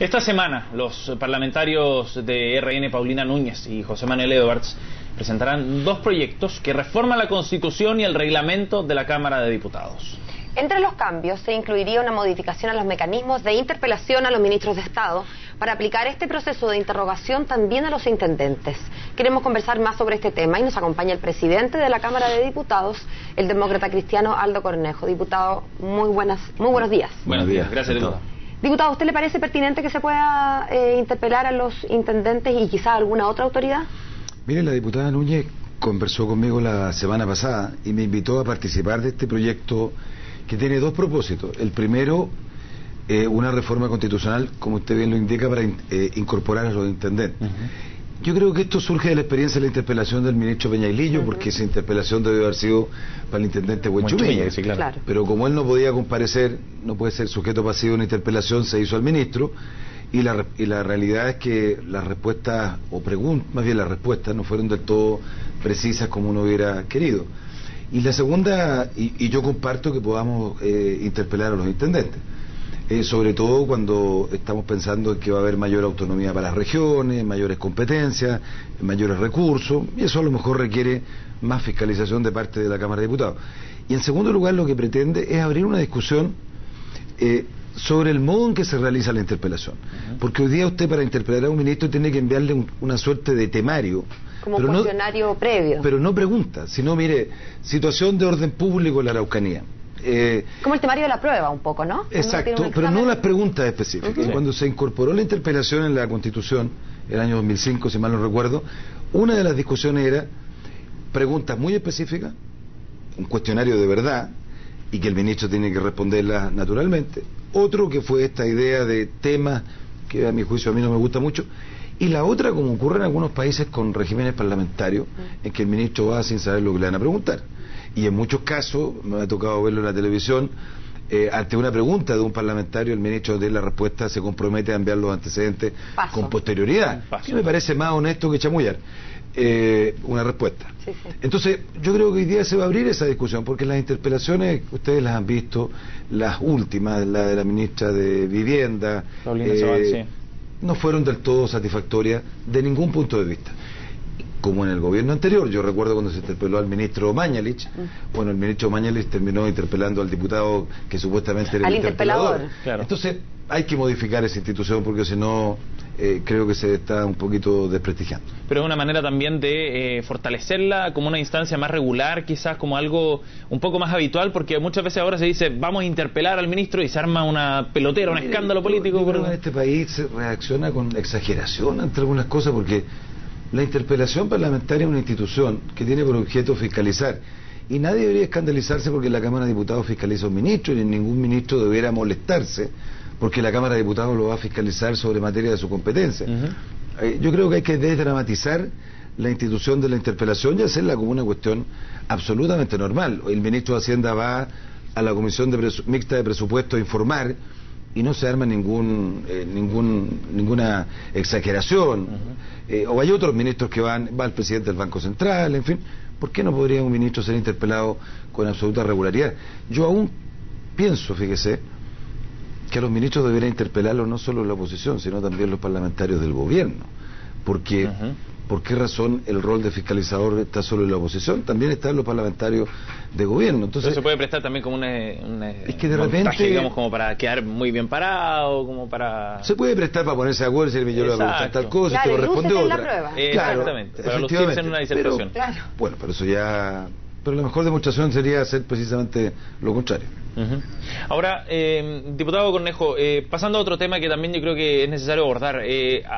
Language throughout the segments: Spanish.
Esta semana los parlamentarios de RN, Paulina Núñez y José Manuel Edwards, presentarán dos proyectos que reforman la Constitución y el reglamento de la Cámara de Diputados. Entre los cambios se incluiría una modificación a los mecanismos de interpelación a los ministros de Estado para aplicar este proceso de interrogación también a los intendentes. Queremos conversar más sobre este tema y nos acompaña el presidente de la Cámara de Diputados, el demócrata cristiano Aldo Cornejo. Diputado, muy buenos días. Buenos días, gracias, diputado. Diputado, ¿a usted le parece pertinente que se pueda interpelar a los intendentes y quizá alguna otra autoridad? Mire, la diputada Núñez conversó conmigo la semana pasada y me invitó a participar de este proyecto que tiene dos propósitos. El primero, una reforma constitucional, como usted bien lo indica, para incorporar a los intendentes. Yo creo que esto surge de la experiencia de la interpelación del ministro Peñailillo, porque esa interpelación debe haber sido para el intendente Buenchumilla. Sí, claro. Pero como él no podía comparecer, no puede ser sujeto pasivo de una interpelación, se hizo al ministro, y la realidad es que las respuestas, más bien las respuestas, no fueron del todo precisas como uno hubiera querido. Y la segunda, y yo comparto que podamos interpelar a los intendentes. Sobre todo cuando estamos pensando en que va a haber mayor autonomía para las regiones, mayores competencias, mayores recursos, y eso a lo mejor requiere más fiscalización de parte de la Cámara de Diputados. Y en segundo lugar, lo que pretende es abrir una discusión sobre el modo en que se realiza la interpelación. Porque hoy día usted, para interpelar a un ministro, tiene que enviarle una suerte de temario. Como un cuestionario previo. Pero no pregunta, sino, mire, situación de orden público en la Araucanía. Como el temario de la prueba, un poco, ¿no? Exacto, pero no las preguntas específicas. Cuando se incorporó la interpelación en la Constitución, el año 2005, si mal no recuerdo, una de las discusiones era preguntas muy específicas, un cuestionario de verdad, y que el ministro tiene que responderlas naturalmente. Otro que fue esta idea de temas que a mi juicio a mí no me gusta mucho, y la otra, como ocurre en algunos países con regímenes parlamentarios, en que el ministro va sin saber lo que le van a preguntar. Y en muchos casos, me ha tocado verlo en la televisión, ante una pregunta de un parlamentario, el ministro de la respuesta se compromete a enviar los antecedentes con posterioridad. Que me parece más honesto que chamullar una respuesta. Sí. Entonces, yo creo que hoy día se va a abrir esa discusión, porque las interpelaciones, ustedes las han visto, las últimas, la de la ministra de Vivienda, no fueron del todo satisfactorias de ningún punto de vista. Como en el gobierno anterior, yo recuerdo cuando se interpeló al ministro Mañalich, bueno, el ministro Mañalich terminó interpelando al diputado que supuestamente era el interpelador. Claro. Entonces hay que modificar esa institución, porque si no, creo que se está un poquito desprestigiando. Pero es una manera también de fortalecerla como una instancia más regular, quizás como algo un poco más habitual, porque muchas veces ahora se dice vamos a interpelar al ministro y se arma una pelotera, un escándalo político. Yo creo que en este país se reacciona con exageración ante algunas cosas, porque la interpelación parlamentaria es una institución que tiene por objeto fiscalizar, y nadie debería escandalizarse porque la Cámara de Diputados fiscaliza a un ministro, y ningún ministro debiera molestarse porque la Cámara de Diputados lo va a fiscalizar sobre materia de su competencia. Yo creo que hay que desdramatizar la institución de la interpelación y hacerla como una cuestión absolutamente normal. El ministro de Hacienda va a la Comisión Mixta de Presupuesto a informar, y no se arma ninguna exageración. O hay otros ministros que va el presidente del Banco Central, en fin. ¿Por qué no podría un ministro ser interpelado con absoluta regularidad? Yo aún pienso, fíjese, que a los ministros debería interpelarlos no solo la oposición, sino también los parlamentarios del gobierno. Porque ¿por qué razón el rol de fiscalizador está solo en la oposición? También están los parlamentarios de gobierno. Entonces se puede prestar también como es que de montaje, repente, digamos, como para quedar muy bien parado, como para... Se puede prestar para ponerse de acuerdo y decir, yo le voy a preguntar tal cosa, claro, y te responde otra. La prueba. Exactamente, para lucirse en una disertación. Bueno, pero eso ya... Pero la mejor demostración sería hacer precisamente lo contrario. Ahora, diputado Cornejo, pasando a otro tema que también yo creo que es necesario abordar,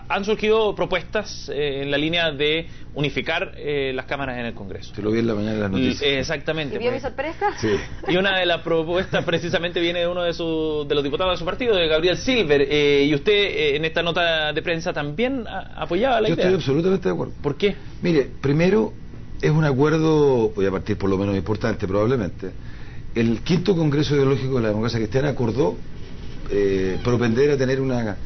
han surgido propuestas en la línea de unificar las cámaras en el Congreso. Se lo vi en la mañana en las noticias. Exactamente. ¿Y vio mi sorpresa? Sí. Y una de las propuestas precisamente viene de uno de los diputados de su partido, de Gabriel Silver, y usted en esta nota de prensa también apoyaba la idea. Yo estoy absolutamente de acuerdo. ¿Por qué? Mire, primero, es un acuerdo, voy a partir por lo menos importante probablemente. El quinto Congreso Ideológico de la Democracia Cristiana acordó propender a tener una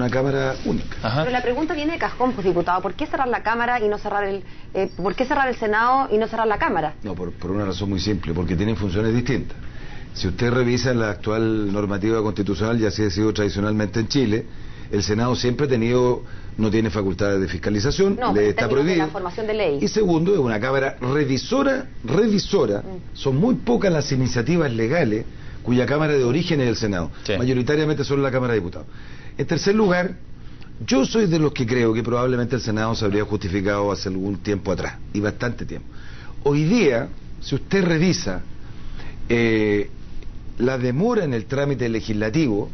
Cámara única. Pero la pregunta viene de cajón, pues, diputado. ¿Por qué cerrar la Cámara y no cerrar ¿por qué cerrar el Senado y no cerrar la Cámara? No, por una razón muy simple, porque tienen funciones distintas. Si usted revisa la actual normativa constitucional, y así ha sido tradicionalmente en Chile, El Senado siempre ha tenido, no tiene facultades de fiscalización, no, le está prohibido. La formación de ley. Y segundo, es una Cámara revisora. Son muy pocas las iniciativas legales cuya Cámara de origen es el Senado. Sí. Mayoritariamente son la Cámara de Diputados. En tercer lugar, yo soy de los que creo que probablemente el Senado se habría justificado hace algún tiempo atrás, y bastante tiempo. Hoy día, si usted revisa la demora en el trámite legislativo,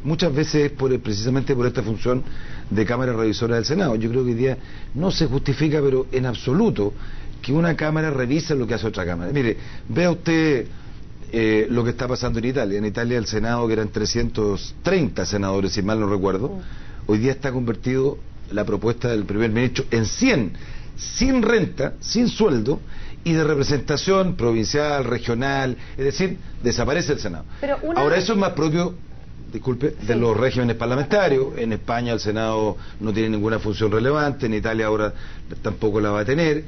muchas veces es precisamente por esta función de Cámara Revisora del Senado. Yo creo que hoy día no se justifica, pero en absoluto, que una Cámara revise lo que hace otra Cámara. Mire, vea usted lo que está pasando en Italia. En Italia el Senado, que eran 330 senadores, si mal no recuerdo, hoy día está convertido la propuesta del primer ministro en 100, sin renta, sin sueldo, y de representación provincial, regional, es decir, desaparece el Senado. Ahora, eso es más propio, disculpe, de los regímenes parlamentarios. En España el Senado no tiene ninguna función relevante, en Italia ahora tampoco la va a tener.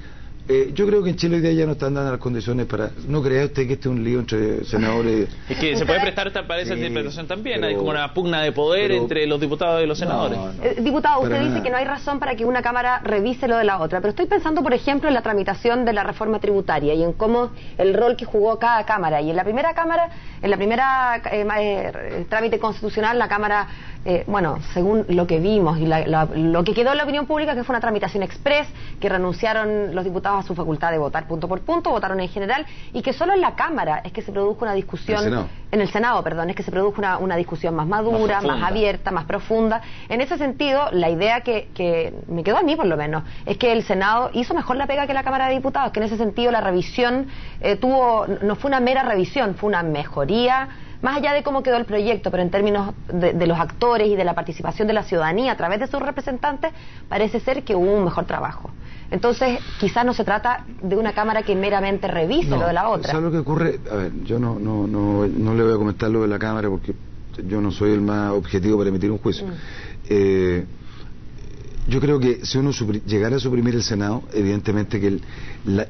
Yo creo que en Chile hoy día ya no están dando las condiciones para... ¿No crea usted que este es un lío entre senadores? Es que se puede prestar para esa interpretación también. Hay como una pugna de poder entre los diputados y los senadores. Diputado, usted dice que no hay razón para que una Cámara revise lo de la otra, pero estoy pensando, por ejemplo, en la tramitación de la reforma tributaria y en cómo el rol que jugó cada Cámara. Y en la primera Cámara, trámite constitucional, la Cámara, bueno, según lo que vimos y lo que quedó en la opinión pública, que fue una tramitación express, que renunciaron los diputados a su facultad de votar punto por punto, votaron en general, y que solo en la Cámara es que se produjo una discusión, en el Senado, perdón, es que se produjo una discusión más madura, más abierta, más profunda. En ese sentido, la idea que me quedó a mí, por lo menos, es que el Senado hizo mejor la pega que la Cámara de Diputados, que en ese sentido la revisión no fue una mera revisión, fue una mejoría, más allá de cómo quedó el proyecto, pero en términos de los actores y de la participación de la ciudadanía a través de sus representantes, parece ser que hubo un mejor trabajo. Entonces, quizás no se trata de una Cámara que meramente revise lo de la otra. ¿Sabes lo que ocurre? A ver, yo no le voy a comentar lo de la Cámara porque yo no soy el más objetivo para emitir un juicio. Yo creo que si uno llegara a suprimir el Senado, evidentemente que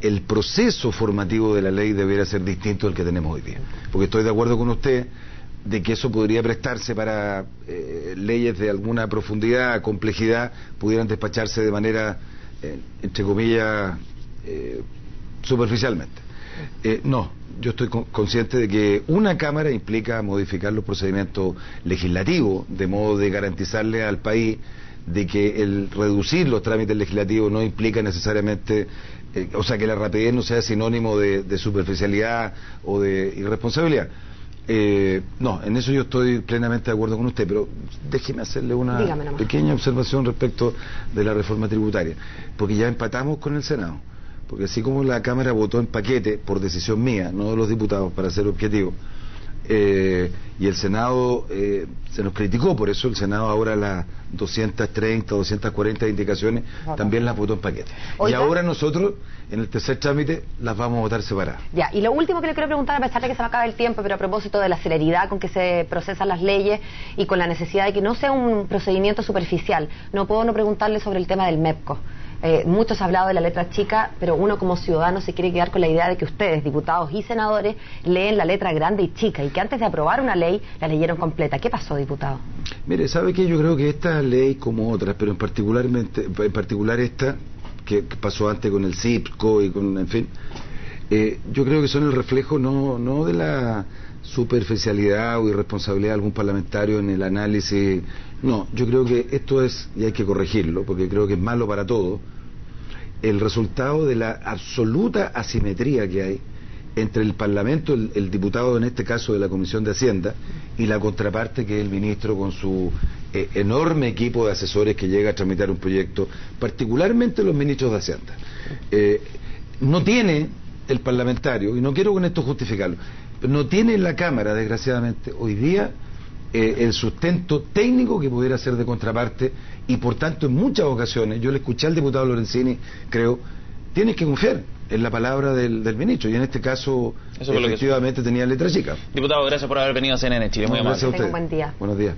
el proceso formativo de la ley debería ser distinto al que tenemos hoy día. Porque estoy de acuerdo con usted de que eso podría prestarse para leyes de alguna profundidad, complejidad, pudieran despacharse de manera, entre comillas, superficialmente. No, yo estoy consciente de que una Cámara implica modificar los procedimientos legislativos, de modo de garantizarle al país de que el reducir los trámites legislativos no implica necesariamente, o sea, que la rapidez no sea sinónimo de superficialidad o de irresponsabilidad. No, en eso yo estoy plenamente de acuerdo con usted, pero déjeme hacerle una pequeña observación respecto de la reforma tributaria, porque ya empatamos con el Senado, porque así como la Cámara votó en paquete por decisión mía, no de los diputados, para ser objetivo, y el Senado se nos criticó, por eso el Senado ahora las 230, 240 indicaciones también las votó en paquete. Y ahora nosotros, en el tercer trámite, las vamos a votar separadas. Ya, y lo último que le quiero preguntar, a pesar de que se me acaba el tiempo, pero a propósito de la celeridad con que se procesan las leyes y con la necesidad de que no sea un procedimiento superficial, no puedo no preguntarle sobre el tema del MEPCO. Muchos han hablado de la letra chica, pero uno como ciudadano se quiere quedar con la idea de que ustedes, diputados y senadores, leen la letra grande y chica y que antes de aprobar una ley la leyeron completa. ¿Qué pasó, diputado? Mire, ¿sabe qué? Yo creo que esta ley, como otras, pero en particular esta, que pasó antes con el CIPCO y con, en fin, yo creo que son el reflejo no de la superficialidad o irresponsabilidad de algún parlamentario en el análisis. No, yo creo que esto es, y hay que corregirlo, porque creo que es malo para todos, el resultado de la absoluta asimetría que hay entre el Parlamento, el diputado en este caso de la Comisión de Hacienda, y la contraparte que es el ministro con su enorme equipo de asesores que llega a tramitar un proyecto, particularmente los ministros de Hacienda. No tiene el parlamentario, y no quiero con esto justificarlo, no tiene en la Cámara, desgraciadamente, hoy día el sustento técnico que pudiera ser de contraparte, y por tanto en muchas ocasiones, yo le escuché al diputado Lorenzini, creo, tienes que confiar en la palabra del ministro, y en este caso efectivamente tenía letra chica. Diputado, gracias por haber venido a CNN Chile, muy amable. Gracias a usted. Tenga un buen día. Buenos días.